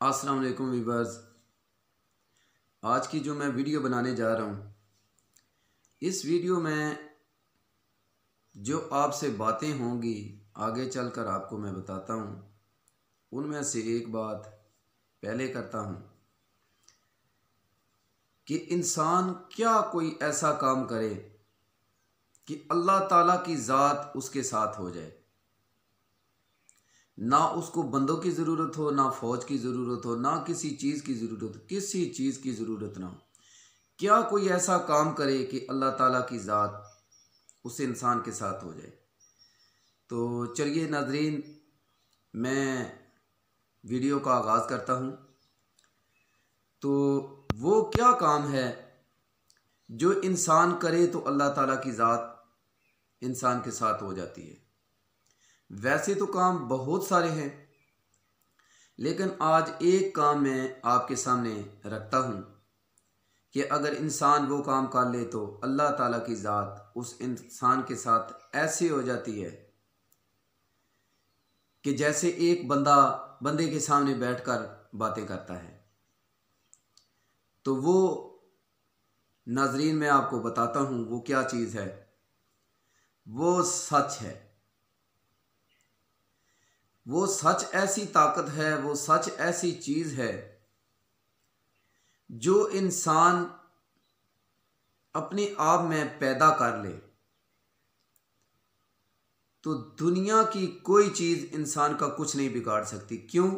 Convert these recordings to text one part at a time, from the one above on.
अस्सलाम वालेकुम वीवर्स। आज की जो मैं वीडियो बनाने जा रहा हूँ, इस वीडियो में जो आपसे बातें होंगी आगे चलकर आपको मैं बताता हूँ। उनमें से एक बात पहले करता हूँ कि इंसान क्या कोई ऐसा काम करे कि अल्लाह ताला की ज़ात उसके साथ हो जाए। ना उसको बंदों की ज़रूरत हो, ना फ़ौज की ज़रूरत हो, ना किसी चीज़ की ज़रूरत हो, किसी चीज़ की ज़रूरत ना हो। क्या कोई ऐसा काम करे कि अल्लाह ताला की ज़ात उस इंसान के साथ हो जाए। तो चलिए नाज़रीन, मैं वीडियो का आगाज़ करता हूँ। तो वो क्या काम है जो इंसान करे तो अल्लाह ताला की ज़ात इंसान के साथ हो जाती है। वैसे तो काम बहुत सारे हैं, लेकिन आज एक काम मैं आपके सामने रखता हूँ कि अगर इंसान वो काम कर ले तो अल्लाह ताला की ज़ात उस इंसान के साथ ऐसे हो जाती है कि जैसे एक बंदे के सामने बैठकर बातें करता है। तो वो नाजरीन मैं आपको बताता हूँ वो क्या चीज़ है। वो सच है। वो सच ऐसी ताकत है, वो सच ऐसी चीज़ है जो इंसान अपने आप में पैदा कर ले तो दुनिया की कोई चीज़ इंसान का कुछ नहीं बिगाड़ सकती। क्यों?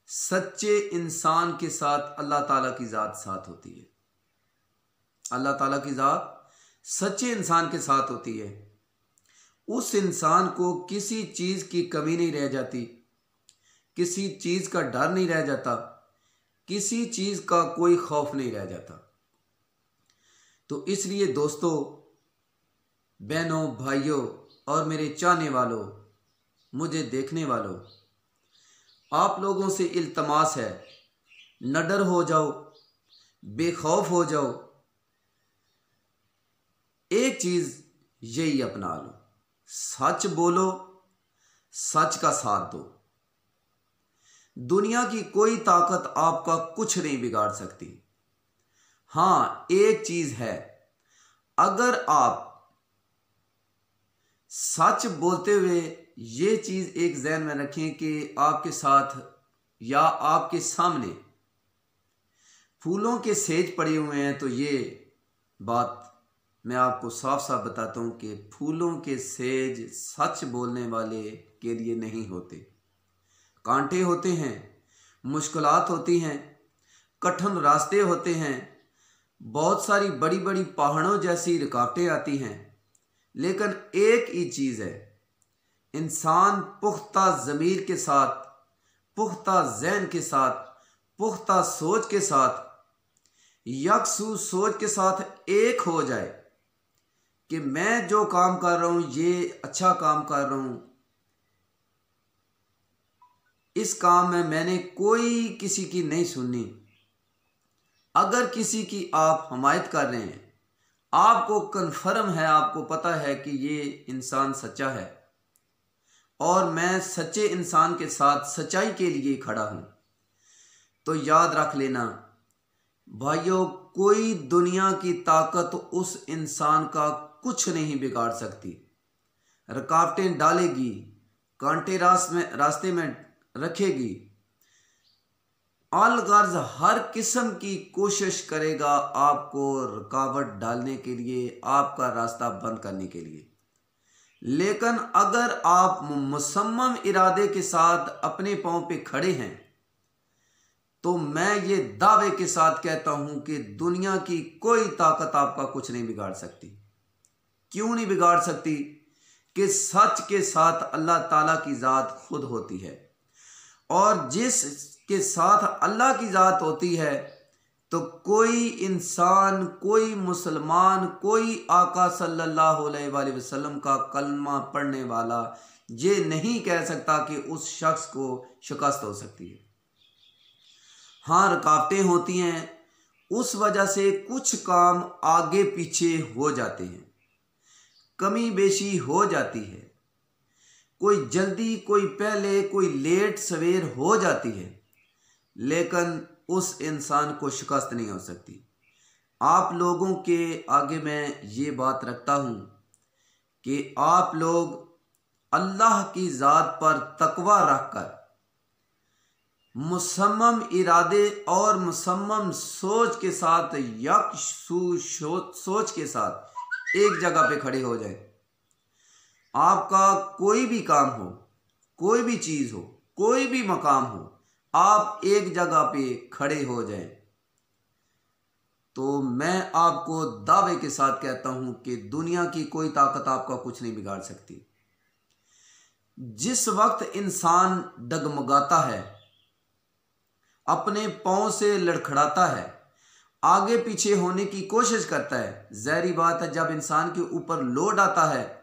सच्चे इंसान के साथ अल्लाह ताला की ज़ात साथ होती है। अल्लाह ताला की ज़ात सच्चे इंसान के साथ होती है। उस इंसान को किसी चीज़ की कमी नहीं रह जाती, किसी चीज़ का डर नहीं रह जाता, किसी चीज़ का कोई खौफ नहीं रह जाता। तो इसलिए दोस्तों, बहनों, भाइयों और मेरे चाहने वालों, मुझे देखने वालों, आप लोगों से इल्तमास है, निडर हो जाओ, बेखौफ हो जाओ। एक चीज़ यही अपना लो, सच बोलो, सच का साथ दो। दुनिया की कोई ताकत आपका कुछ नहीं बिगाड़ सकती। हाँ, एक चीज़ है, अगर आप सच बोलते हुए ये चीज़ एक ज़हन में रखें कि आपके साथ या आपके सामने फूलों के सेज पड़े हुए हैं, तो ये बात मैं आपको साफ साफ बताता हूँ कि फूलों के सेज सच बोलने वाले के लिए नहीं होते। कांटे होते हैं, मुश्किलात होती हैं, कठिन रास्ते होते हैं, बहुत सारी बड़ी बड़ी पहाड़ों जैसी रुकावटें आती हैं, लेकिन एक ही चीज़ है, इंसान पुख्ता ज़मीर के साथ, पुख्ता ज़हन के साथ, पुख्ता सोच के साथ, यकसू सोच के साथ एक हो जाए कि मैं जो काम कर रहा हूँ ये अच्छा काम कर रहा हूँ, इस काम में मैंने कोई किसी की नहीं सुननी। अगर किसी की आप हमायत कर रहे हैं, आपको कन्फर्म है, आपको पता है कि ये इंसान सच्चा है और मैं सच्चे इंसान के साथ सच्चाई के लिए खड़ा हूँ, तो याद रख लेना भाइयों, कोई दुनिया की ताकत उस इंसान का कुछ नहीं बिगाड़ सकती। रुकावटें डालेगी, कांटे रास्ते में रखेगी, अलगर्ज हर किस्म की कोशिश करेगा आपको रुकावट डालने के लिए, आपका रास्ता बंद करने के लिए। लेकिन अगर आप मुसम्मम इरादे के साथ अपने पांव पे खड़े हैं, तो मैं ये दावे के साथ कहता हूं कि दुनिया की कोई ताकत आपका कुछ नहीं बिगाड़ सकती। क्यों नहीं बिगाड़ सकती? कि सच के साथ अल्लाह ताला की ज़ात खुद होती है, और जिस के साथ अल्लाह की ज़ात होती है तो कोई इंसान, कोई मुसलमान, कोई आका सल्लल्लाहु अलैहि वसल्लम का कलमा पढ़ने वाला ये नहीं कह सकता कि उस शख्स को शिकस्त हो सकती है। हाँ, रुकावटें होती हैं, उस वजह से कुछ काम आगे पीछे हो जाते हैं, कमी बेशी हो जाती है, कोई जल्दी, कोई पहले, कोई लेट सवेर हो जाती है। लेकिन उस इंसान को शिकस्त नहीं हो सकती। आप लोगों के आगे मैं ये बात रखता हूँ कि आप लोग अल्लाह की ज़ात पर तकवा रखकर मुसम्मम इरादे और मुसम्मम सोच के साथ सोच के साथ एक जगह पे खड़े हो जाए। आपका कोई भी काम हो, कोई भी चीज़ हो, कोई भी मकाम हो, आप एक जगह पे खड़े हो जाएं। तो मैं आपको दावे के साथ कहता हूं कि दुनिया की कोई ताकत आपका कुछ नहीं बिगाड़ सकती। जिस वक्त इंसान डगमगाता है, अपने पांव से लड़खड़ाता है, आगे पीछे होने की कोशिश करता है, ज़ाहिरी बात है जब इंसान के ऊपर लोड आता है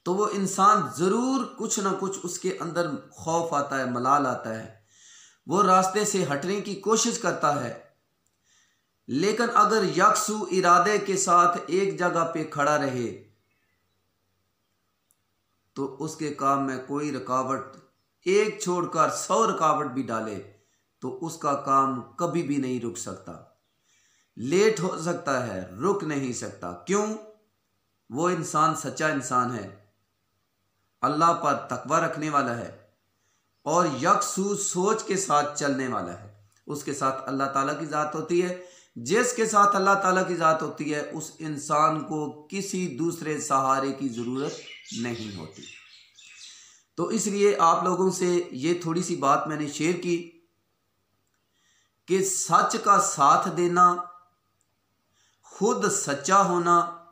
तो वो इंसान ज़रूर कुछ ना कुछ उसके अंदर खौफ आता है, मलाल आता है, वो रास्ते से हटने की कोशिश करता है। लेकिन अगर यकसू इरादे के साथ एक जगह पे खड़ा रहे तो उसके काम में कोई रुकावट, एक छोड़कर 100 रुकावट भी डाले तो उसका काम कभी भी नहीं रुक सकता। लेट हो सकता है, रुक नहीं सकता। क्यों? वो इंसान सच्चा इंसान है, अल्लाह पर तकवा रखने वाला है और यकसू सोच के साथ चलने वाला है। उसके साथ अल्लाह ताला की ज़ात होती है। जिसके साथ अल्लाह ताला की ज़ात होती है उस इंसान को किसी दूसरे सहारे की ज़रूरत नहीं होती। तो इसलिए आप लोगों से ये थोड़ी सी बात मैंने शेयर की कि सच का साथ देना, खुद सच्चा होना,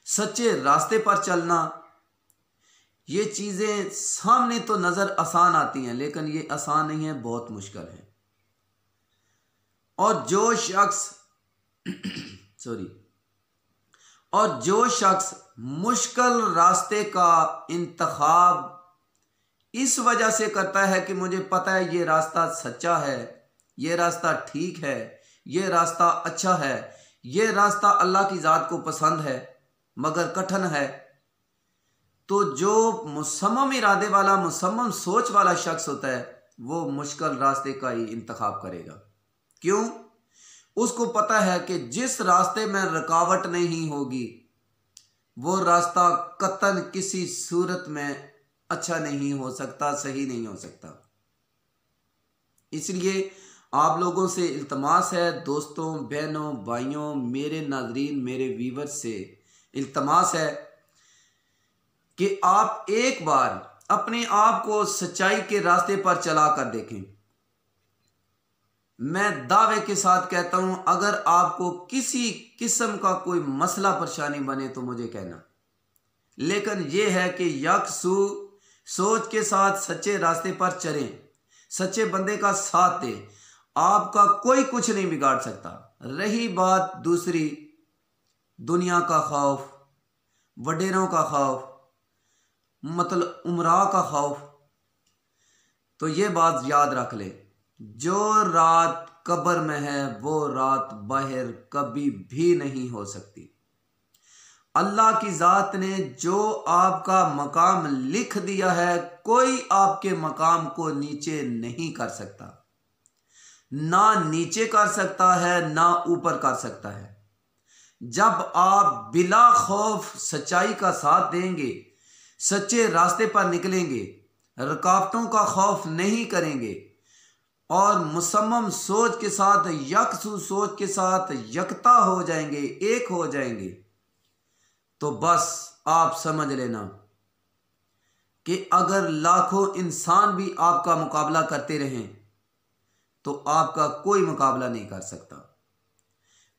सच्चे रास्ते पर चलना, ये चीज़ें सामने तो नज़र आसान आती हैं लेकिन ये आसान नहीं है, बहुत मुश्किल है। और जो शख्स मुश्किल रास्ते का इंतखाब इस वजह से करता है कि मुझे पता है ये रास्ता सच्चा है, ये रास्ता ठीक है, ये रास्ता अच्छा है, ये रास्ता अल्लाह की ज़ात को पसंद है मगर कठिन है, तो जो मुसम्मम इरादे वाला, मुसम्मम सोच वाला शख्स होता है वो मुश्किल रास्ते का ही इंतखाब करेगा। क्यों? उसको पता है कि जिस रास्ते में रुकावट नहीं होगी वो रास्ता कतन किसी सूरत में अच्छा नहीं हो सकता, सही नहीं हो सकता। इसलिए आप लोगों से इल्तमास है, दोस्तों, बहनों, भाइयों, मेरे नाज़रीन, मेरे व्यूअर्स से इल्तमास है कि आप एक बार अपने आप को सच्चाई के रास्ते पर चला कर देखें। मैं दावे के साथ कहता हूं, अगर आपको किसी किस्म का कोई मसला परेशानी बने तो मुझे कहना, लेकिन यह है कि यकसू सोच के साथ सच्चे रास्ते पर चलें, सच्चे बंदे का साथ दें, आपका कोई कुछ नहीं बिगाड़ सकता। रही बात दूसरी, दुनिया का खौफ, वडेरों का खौफ, मतलब उमरा का खौफ, तो ये बात याद रख ले, जो रात कब्र में है वो रात बाहर कभी भी नहीं हो सकती। अल्लाह की ज़ात ने जो आपका मकाम लिख दिया है, कोई आपके मकाम को नीचे नहीं कर सकता, ना नीचे कर सकता है ना ऊपर कर सकता है। जब आप बिला खौफ सच्चाई का साथ देंगे, सच्चे रास्ते पर निकलेंगे, रुकावटों का खौफ नहीं करेंगे और मुसम्मम सोच के साथ, यकसू सोच के साथ यकता हो जाएंगे, एक हो जाएंगे, तो बस आप समझ लेना कि अगर लाखों इंसान भी आपका मुकाबला करते रहें तो आपका कोई मुकाबला नहीं कर सकता।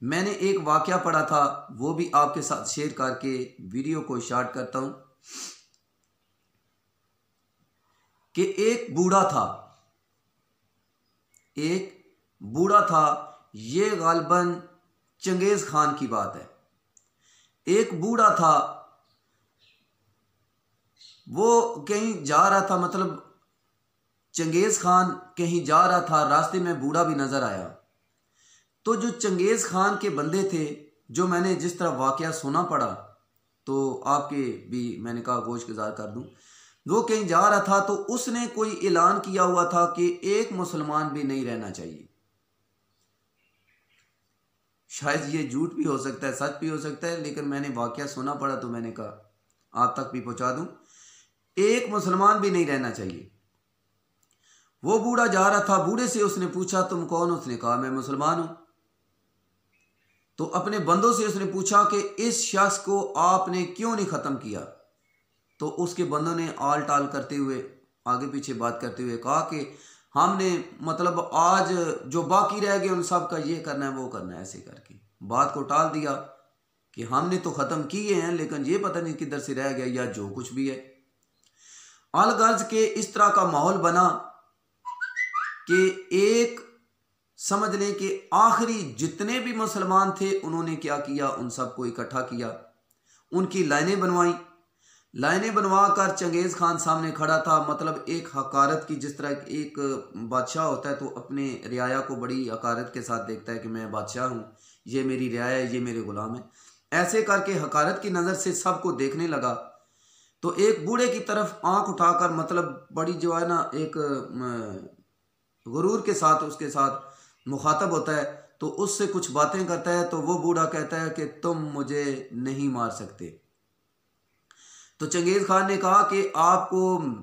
मैंने एक वाकया पढ़ा था, वो भी आपके साथ शेयर करके वीडियो को स्टार्ट करता हूं कि एक बूढ़ा था, ये गालिबन चंगेज़ खान की बात है। एक बूढ़ा था, वो कहीं जा रहा था, मतलब चंगेज़ खान कहीं जा रहा था, रास्ते में बूढ़ा भी नज़र आया। तो जो चंगेज़ खान के बंदे थे, जो मैंने जिस तरह वाकया सुना पड़ा तो आपके भी मैंने कहा गोश गुजार कर दूं, वो कहीं जा रहा था तो उसने कोई ऐलान किया हुआ था कि एक मुसलमान भी नहीं रहना चाहिए। शायद ये झूठ भी हो सकता है, सच भी हो सकता है, लेकिन मैंने वाकया सुना पड़ा तो मैंने कहा आप तक भी पहुंचा दूं। एक मुसलमान भी नहीं रहना चाहिए। वो बूढ़ा जा रहा था, बूढ़े से उसने पूछा तुम कौन? उसने कहा मैं मुसलमान हूं। तो अपने बंदों से उसने पूछा कि इस शख्स को आपने क्यों नहीं खत्म किया? तो उसके बंदों ने आल टाल करते हुए, आगे पीछे बात करते हुए कहा कि हमने मतलब आज जो बाकी रह गए उन सब का ये करना है वो करना है, ऐसे करके बात को टाल दिया कि हमने तो ख़त्म किए हैं लेकिन ये पता नहीं किधर से रह गया या जो कुछ भी है। अलगर्ज के इस तरह का माहौल बना कि एक समझ लें कि आखिरी जितने भी मुसलमान थे उन्होंने क्या किया, उन सबको इकट्ठा किया, उनकी लाइनें बनवाई। लाइनें बनवा कर चंगेज़ खान सामने खड़ा था। मतलब एक हकारत की, जिस तरह एक बादशाह होता है तो अपने रियाया को बड़ी हकारत के साथ देखता है कि मैं बादशाह हूँ, ये मेरी रियाया है, ये मेरे गुलाम है, ऐसे करके हकारत की नज़र से सबको देखने लगा। तो एक बूढ़े की तरफ आंख उठाकर, मतलब बड़ी जो है ना एक गुरूर के साथ उसके साथ मुखातब होता है तो उससे कुछ बातें करता है। तो वो बूढ़ा कहता है कि तुम मुझे नहीं मार सकते। तो चंगेज़ खान ने कहा कि आपको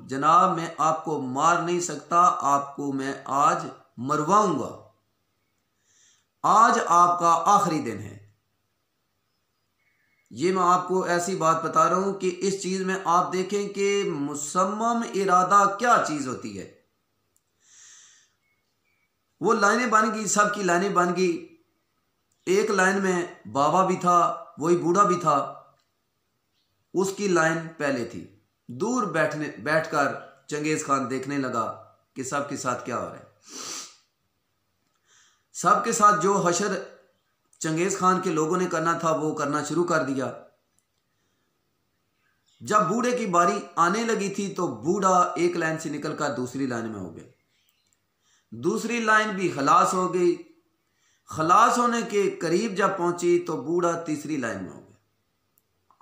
जनाब मैं आपको मार नहीं सकता, आपको मैं आज मरवाऊंगा, आज आपका आखिरी दिन है। ये मैं आपको ऐसी बात बता रहा हूं कि इस चीज में आप देखें कि मुसम्मम इरादा क्या चीज होती है। वो लाइनें बन गई, सबकी लाइनें बन गई। एक लाइन में बाबा भी था, वही बूढ़ा भी था, उसकी लाइन पहले थी। दूर बैठकर चंगेज खान देखने लगा कि सबके साथ क्या हो रहा है। सबके साथ जो हशर चंगेज खान के लोगों ने करना था वो करना शुरू कर दिया। जब बूढ़े की बारी आने लगी थी तो बूढ़ा एक लाइन से निकलकर दूसरी लाइन में हो गया, दूसरी लाइन भी खलास हो गई। खलास होने के करीब जब पहुंची तो बूढ़ा तीसरी लाइन में हो गया,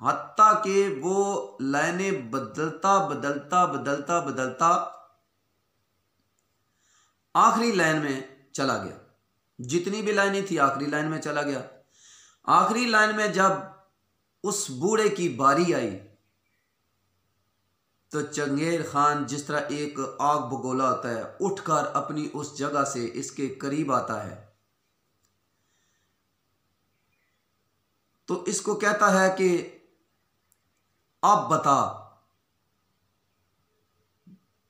हत्ता कि वो लाइनें बदलता बदलता बदलता बदलता आखिरी लाइन में चला गया। जितनी भी लाइनें थी आखिरी लाइन में चला गया। आखिरी लाइन में जब उस बूढ़े की बारी आई तो चंगेज खान जिस तरह एक आग बगोला होता है उठकर अपनी उस जगह से इसके करीब आता है तो इसको कहता है कि अब बता।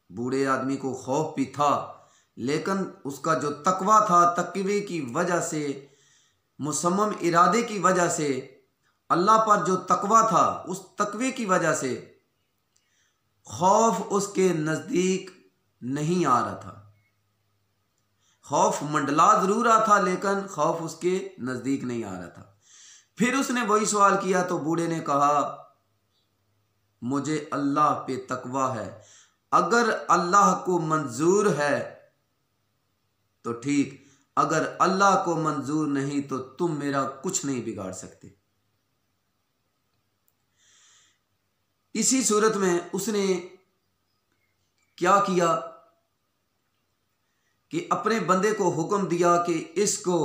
बूढ़े आदमी को खौफ भी था लेकिन उसका जो तकवा था, तकवे की वजह से, मुसम्मम इरादे की वजह से, अल्लाह पर जो तकवा था उस तकवे की वजह से खौफ उसके नज़दीक नहीं आ रहा था। खौफ मंडला जरूर रहा था लेकिन खौफ उसके नज़दीक नहीं आ रहा था। फिर उसने वही सवाल किया तो बूढ़े ने कहा मुझे अल्लाह पे तकवा है, अगर अल्लाह को मंजूर है तो ठीक, अगर अल्लाह को मंजूर नहीं तो तुम मेरा कुछ नहीं बिगाड़ सकते। इसी सूरत में उसने क्या किया कि अपने बंदे को हुक्म दिया कि इसको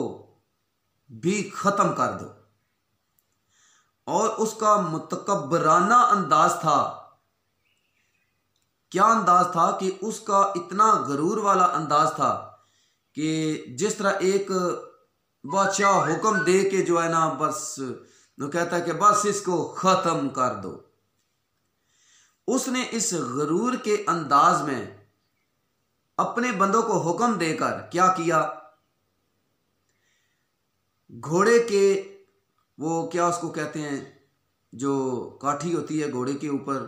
भी खत्म कर दो। और उसका मुतकब्बराना अंदाज था। क्या अंदाज था कि उसका इतना गरूर वाला अंदाज था कि जिस तरह एक बादशाह हुक्म दे के जो है ना बस वो कहता है कि बस इसको खत्म कर दो। उसने इस गरूर के अंदाज में अपने बंदों को हुक्म देकर क्या किया, घोड़े के वो क्या उसको कहते हैं जो काठी होती है घोड़े के ऊपर,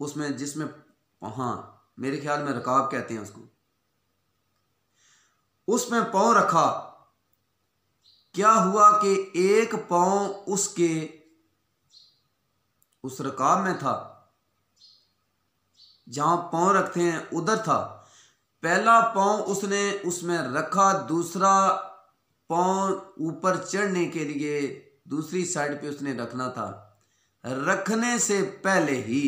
उसमें जिसमें हाँ मेरे ख्याल में रकाब कहते हैं उसको, उसमें पांव रखा। क्या हुआ कि एक पांव उसके उस रकाब में था, जहां पांव रखते हैं उधर था। पहला पांव उसने उसमें रखा, दूसरा पांव ऊपर चढ़ने के लिए दूसरी साइड पे उसने रखना था। रखने से पहले ही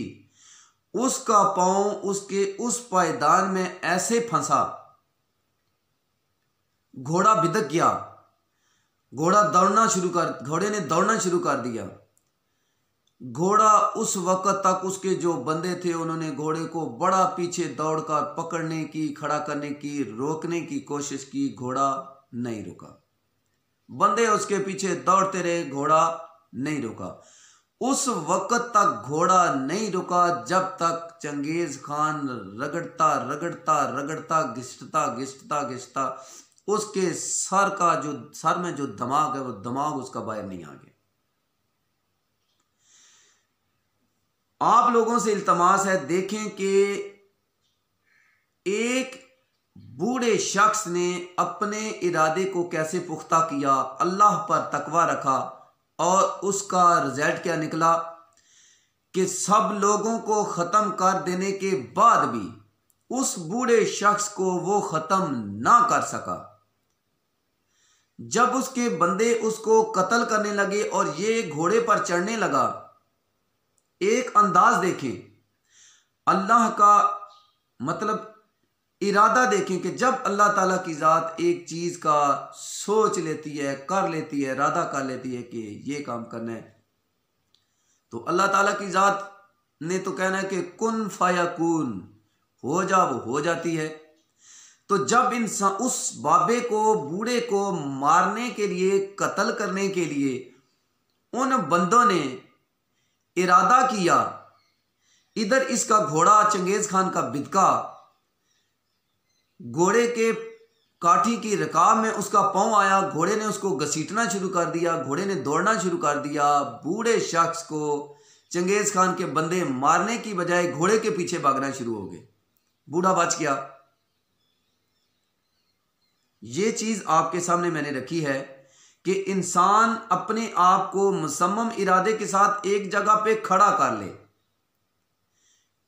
उसका पांव उसके उस पायदान में ऐसे फंसा, घोड़ा बिदक गया, घोड़े ने दौड़ना शुरू कर दिया। घोड़ा उस वक्त तक उसके जो बंदे थे उन्होंने घोड़े को बड़ा पीछे दौड़कर पकड़ने की, खड़ा करने की, रोकने की कोशिश की, घोड़ा नहीं रुका। बंदे उसके पीछे दौड़ते रहे, घोड़ा नहीं रुका। उस वक्त तक घोड़ा नहीं रुका जब तक चंगेज खान रगड़ता रगड़ता रगड़ता घिसता घिसता घिसता उसके सर में जो दिमाग है वो दिमाग उसका बाहर नहीं आ गया। आप लोगों से इल्तमास है, देखें कि एक बूढ़े शख्स ने अपने इरादे को कैसे पुख्ता किया, अल्लाह पर तकवा रखा और उसका रिजल्ट क्या निकला कि सब लोगों को ख़त्म कर देने के बाद भी उस बूढ़े शख्स को वो ख़त्म ना कर सका। जब उसके बंदे उसको कत्ल करने लगे और ये घोड़े पर चढ़ने लगा, एक अंदाज देखें, अल्लाह का मतलब इरादा देखें कि जब अल्लाह ताला की ज़ात एक चीज़ का सोच लेती है, कर लेती है, इरादा कर लेती है कि ये काम करना है, तो अल्लाह ताला की ज़ात ने तो कहना है कि कुन फयकून, हो जा, वो हो जाती है। तो जब इंसान उस बाबे को, बूढ़े को मारने के लिए, कत्ल करने के लिए उन बंदों ने इरादा किया, इधर इसका घोड़ा चंगेज खान का बिदका, घोड़े के काठी की रकाब में उसका पांव आया, घोड़े ने उसको घसीटना शुरू कर दिया, घोड़े ने दौड़ना शुरू कर दिया। बूढ़े शख्स को चंगेज खान के बंदे मारने की बजाय घोड़े के पीछे भागना शुरू हो गए, बूढ़ा बच गया। ये चीज आपके सामने मैंने रखी है कि इंसान अपने आप को मुसम्मम इरादे के साथ एक जगह पे खड़ा कर ले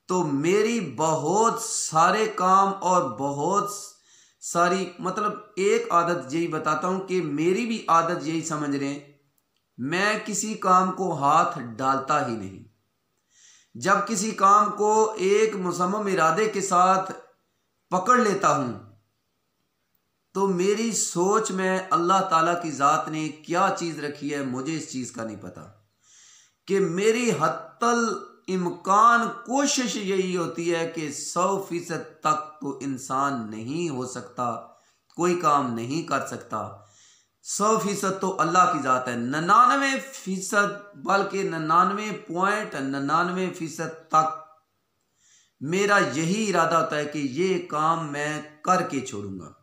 तो मेरी बहुत सारे काम और बहुत सारी, मतलब एक आदत यही बताता हूं कि मेरी भी आदत यही समझ लें, मैं किसी काम को हाथ डालता ही नहीं। जब किसी काम को एक मुसम्मम इरादे के साथ पकड़ लेता हूं तो मेरी सोच में अल्लाह ताला की ज़ात ने क्या चीज़ रखी है मुझे इस चीज़ का नहीं पता, कि मेरी हत्तल इम्कान कोशिश यही होती है कि 100% तक तो इंसान नहीं हो सकता, कोई काम नहीं कर सकता। 100% तो अल्लाह की ज़ात है, 99% बल्कि 99.99% तक मेरा यही इरादा होता है कि ये काम मैं करके छोड़ूंगा।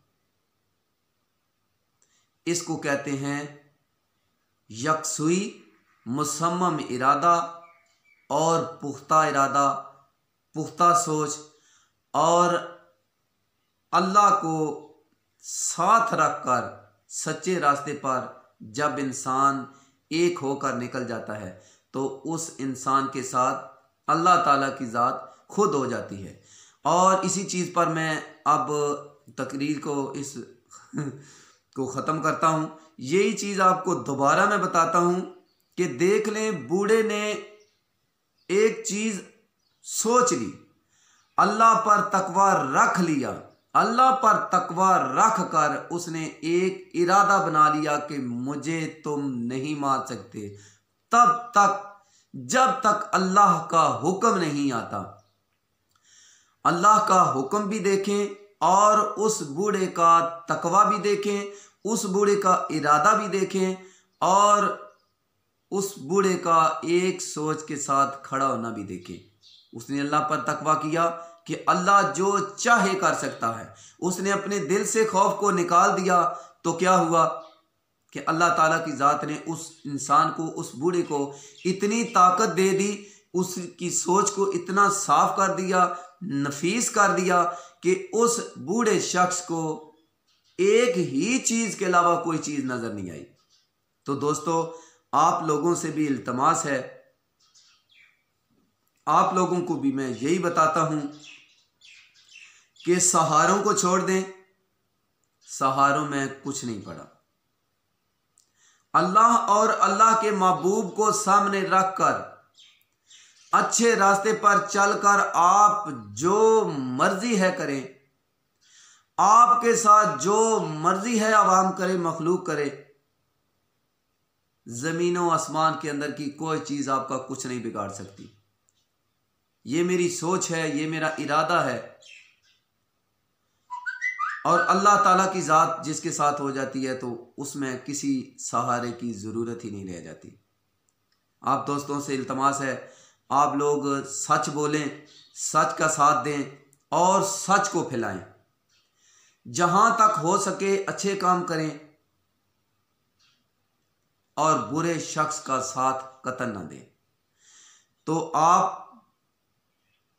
इसको कहते हैं यकसुई, मुसम्मम इरादा और पुख्ता इरादा, पुख्ता सोच और अल्लाह को साथ रखकर सच्चे रास्ते पर जब इंसान एक होकर निकल जाता है तो उस इंसान के साथ अल्लाह ताला की ज़ात खुद हो जाती है। और इसी चीज़ पर मैं अब तकरीर को इस को ख़त्म करता हूँ। यही चीज़ आपको दोबारा मैं बताता हूँ कि देख लें, बूढ़े ने एक चीज़ सोच ली, अल्लाह पर तकवा रख लिया, अल्लाह पर तकवा रख कर उसने एक इरादा बना लिया कि मुझे तुम नहीं मार सकते तब तक जब तक अल्लाह का हुक्म नहीं आता। अल्लाह का हुक्म भी देखें और उस बूढ़े का तकवा भी देखें, उस बूढ़े का इरादा भी देखें और उस बूढ़े का एक सोच के साथ खड़ा होना भी देखें। उसने अल्लाह पर तकवा किया कि अल्लाह जो चाहे कर सकता है, उसने अपने दिल से खौफ को निकाल दिया तो क्या हुआ कि अल्लाह ताला की ज़ात ने उस इंसान को, उस बूढ़े को इतनी ताकत दे दी, उसकी सोच को इतना साफ कर दिया, नफीस कर दिया कि उस बूढ़े शख्स को एक ही चीज़ के अलावा कोई चीज़ नज़र नहीं आई। तो दोस्तों, आप लोगों से भी इल्तमास है, आप लोगों को भी मैं यही बताता हूं कि सहारों को छोड़ दें, सहारों में कुछ नहीं पड़ा। अल्लाह और अल्लाह के महबूब को सामने रखकर अच्छे रास्ते पर चलकर आप जो मर्जी है करें, आपके साथ जो मर्जी है आवाम करे, मखलूक करे, जमीनों आसमान के अंदर की कोई चीज आपका कुछ नहीं बिगाड़ सकती। ये मेरी सोच है, ये मेरा इरादा है। और अल्लाह ताला की ज़ात जिसके साथ हो जाती है तो उसमें किसी सहारे की ज़रूरत ही नहीं रह जाती। आप दोस्तों से इल्तमास है, आप लोग सच बोलें, सच का साथ दें और सच को फैलाएं। जहां तक हो सके अच्छे काम करें और बुरे शख्स का साथ कतई ना दें। तो आप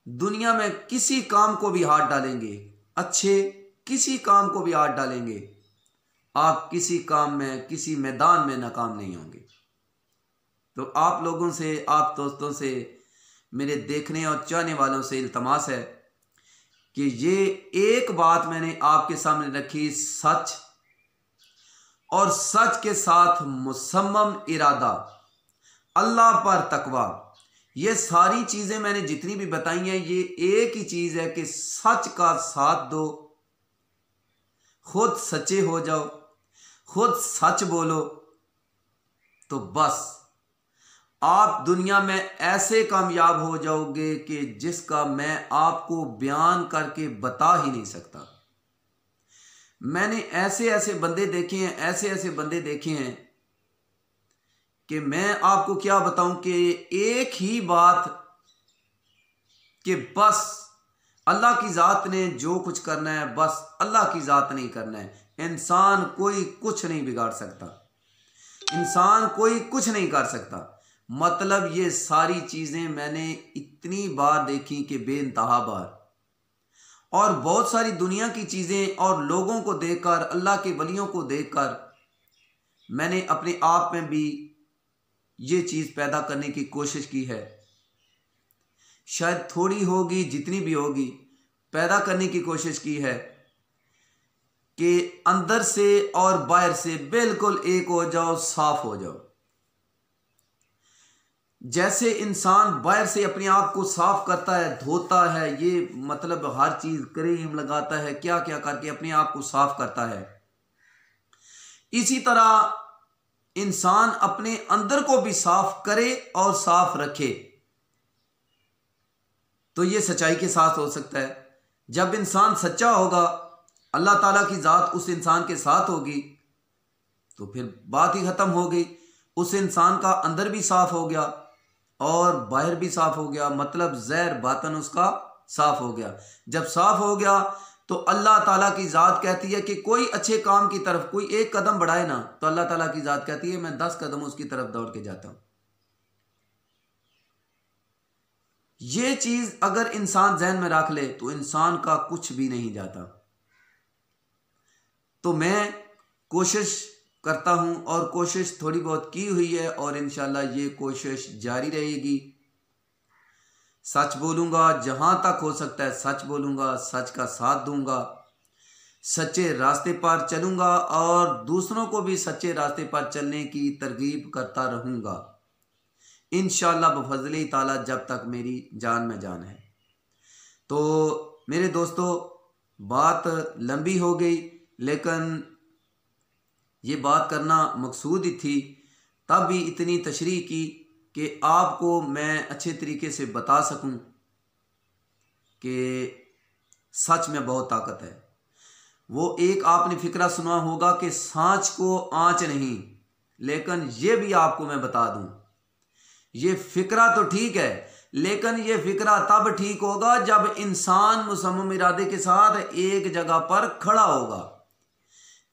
दुनिया में किसी काम को भी हाथ डालेंगे, अच्छे किसी काम को भी हाथ डालेंगे, आप किसी काम में, किसी मैदान में नाकाम नहीं होंगे। तो आप लोगों से, आप दोस्तों से, मेरे देखने और चाहने वालों से इल्तमास है कि ये एक बात मैंने आपके सामने रखी, सच और सच के साथ मुसम्मम इरादा, अल्लाह पर तकवा। ये सारी चीजें मैंने जितनी भी बताई हैं, ये एक ही चीज है कि सच का साथ दो, खुद सच्चे हो जाओ, खुद सच बोलो, तो बस आप दुनिया में ऐसे कामयाब हो जाओगे कि जिसका मैं आपको बयान करके बता ही नहीं सकता। मैंने ऐसे ऐसे बंदे देखे हैं, ऐसे ऐसे बंदे देखे हैं कि मैं आपको क्या बताऊं कि एक ही बात कि बस अल्लाह की ज़ात ने जो कुछ करना है, बस अल्लाह की ज़ात नहीं करना है। इंसान कोई कुछ नहीं बिगाड़ सकता, इंसान कोई कुछ नहीं कर सकता। मतलब ये सारी चीज़ें मैंने इतनी बार देखी कि बेइंतहा बार, और बहुत सारी दुनिया की चीज़ें और लोगों को देखकर, अल्लाह के वलियों को देखकर मैंने अपने आप में भी ये चीज़ पैदा करने की कोशिश की है। शायद थोड़ी होगी, जितनी भी होगी, पैदा करने की कोशिश की है कि अंदर से और बाहर से बिल्कुल एक हो जाओ, साफ हो जाओ। जैसे इंसान बाहर से अपने आप को साफ करता है, धोता है, ये मतलब हर चीज क्रीम लगाता है, क्या क्या करके अपने आप को साफ करता है, इसी तरह इंसान अपने अंदर को भी साफ करे और साफ रखे। तो ये सच्चाई के साथ हो सकता है। जब इंसान सच्चा होगा, अल्लाह ताला की ज़ात उस इंसान के साथ होगी, तो फिर बात ही खत्म हो गई। उस इंसान का अंदर भी साफ हो गया और बाहर भी साफ हो गया, मतलब ज़ाहिर बातन उसका साफ हो गया। जब साफ हो गया तो अल्लाह ताला की ज़ात कहती है कि कोई अच्छे काम की तरफ कोई एक कदम बढ़ाए ना, तो अल्लाह ताला की ज़ात कहती है मैं 10 कदम उसकी तरफ दौड़ के जाता हूं। ये चीज अगर इंसान ज़हन में रख ले तो इंसान का कुछ भी नहीं जाता। तो मैं कोशिश करता हूं और कोशिश थोड़ी बहुत की हुई है और इंशाल्लाह ये कोशिश जारी रहेगी। सच बोलूंगा, जहां तक हो सकता है सच बोलूंगा, सच का साथ दूंगा, सच्चे रास्ते पर चलूंगा और दूसरों को भी सच्चे रास्ते पर चलने की तरगीब करता रहूंगा इंशाअल्लाह बफज़ल ताला, जब तक मेरी जान में जान है। तो मेरे दोस्तों, बात लंबी हो गई, लेकिन ये बात करना मकसूद ही थी, तब भी इतनी तशरीह की कि आपको मैं अच्छे तरीके से बता सकूं कि सच में बहुत ताकत है। वो एक आपने फिक्रा सुना होगा कि सांच को आंच नहीं, लेकिन ये भी आपको मैं बता दूं, ये फिक्रा तो ठीक है, लेकिन ये फिक्रा तब ठीक होगा जब इंसान मुसम्मम इरादे के साथ एक जगह पर खड़ा होगा।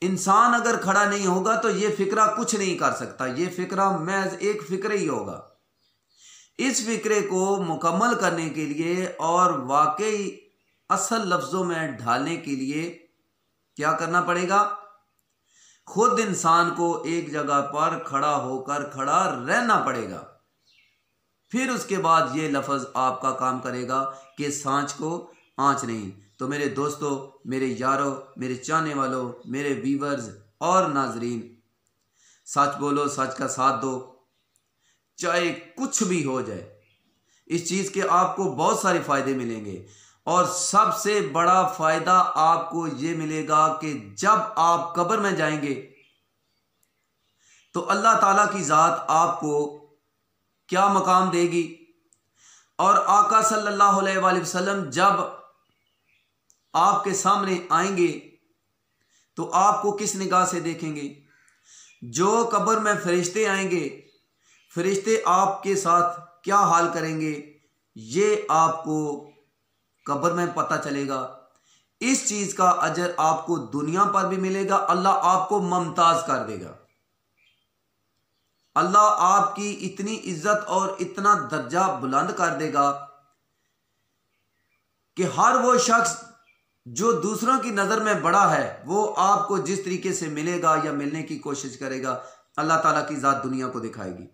इंसान अगर खड़ा नहीं होगा तो ये फिक्रा कुछ नहीं कर सकता। ये फिक्रा महज एक फिक्र ही होगा। इस फिक्रे को मुकम्मल करने के लिए और वाकई असल लफ्जों में ढालने के लिए क्या करना पड़ेगा? खुद इंसान को एक जगह पर खड़ा होकर खड़ा रहना पड़ेगा। फिर उसके बाद ये लफ्ज आपका काम करेगा कि सांच को आंच नहीं। तो मेरे दोस्तों, मेरे यारों, मेरे चाहने वालों, मेरे व्यूअर्स और नाजरीन, सच बोलो, सच का साथ दो, चाहे कुछ भी हो जाए। इस चीज़ के आपको बहुत सारे फ़ायदे मिलेंगे। और सबसे बड़ा फ़ायदा आपको ये मिलेगा कि जब आप कब्र में जाएंगे तो अल्लाह ताला की ज़ात आपको क्या मकाम देगी, और आका सल्लल्लाहु अलैहि वसल्लम जब आपके सामने आएंगे तो आपको किस निगाह से देखेंगे। जो कब्र में फरिश्ते आएंगे, फरिश्ते आपके साथ क्या हाल करेंगे, ये आपको कब्र में पता चलेगा। इस चीज़ का अजर आपको दुनिया पर भी मिलेगा। अल्लाह आपको मुमताज़ कर देगा। अल्लाह आपकी इतनी इज्जत और इतना दर्जा बुलंद कर देगा कि हर वो शख्स जो दूसरों की नज़र में बड़ा है वो आपको जिस तरीके से मिलेगा या मिलने की कोशिश करेगा, अल्लाह ताला की ज़ात दुनिया को दिखाएगी।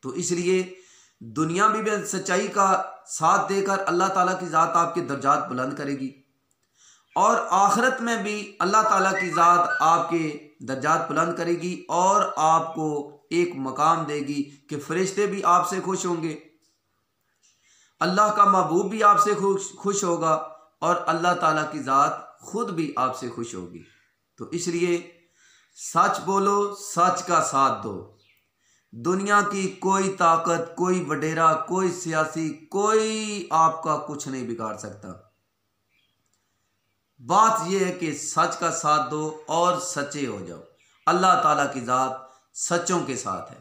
तो इसलिए दुनिया में भी सच्चाई का साथ देकर अल्लाह ताला की ज़ात आपके दर्जात बुलंद करेगी, और आखिरत में भी अल्लाह ताला की ज़ात आपके दर्जात बुलंद करेगी और आपको एक मकाम देगी कि फरिश्ते भी आपसे खुश होंगे, अल्लाह का महबूब भी आपसे खुश होगा, और अल्लाह ताला की ज़ात खुद भी आपसे खुश होगी। तो इसलिए सच बोलो, सच का साथ दो। दुनिया की कोई ताकत, कोई वडेरा, कोई सियासी, कोई आपका कुछ नहीं बिगाड़ सकता। बात यह है कि सच का साथ दो और सच्चे हो जाओ। अल्लाह ताला की ज़ात सच्चों के साथ है।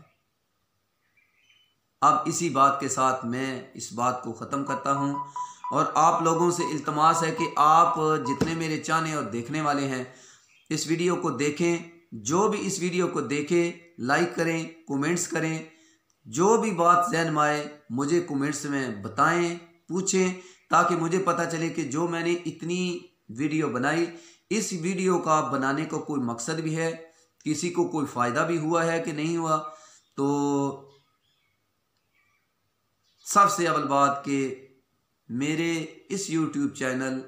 अब इसी बात के साथ मैं इस बात को ख़त्म करता हूँ, और आप लोगों से इल्तमास है कि आप जितने मेरे चाहने और देखने वाले हैं इस वीडियो को देखें। जो भी इस वीडियो को देखे लाइक करें, कमेंट्स करें, जो भी बात ज़हन में आए मुझे कमेंट्स में बताएं, पूछें, ताकि मुझे पता चले कि जो मैंने इतनी वीडियो बनाई, इस वीडियो का बनाने का कोई मकसद भी है, किसी को कोई फ़ायदा भी हुआ है कि नहीं हुआ। तो सबसे अव्वल बात कि मेरे इस YouTube चैनल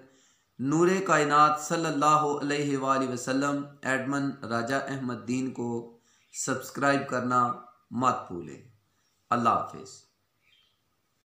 नूरे कायनात सल्लल्लाहु अलैहि वसल्लम एडमन राजा अहमद दीन को सब्सक्राइब करना मत भूलें। अल्लाह हाफिज़।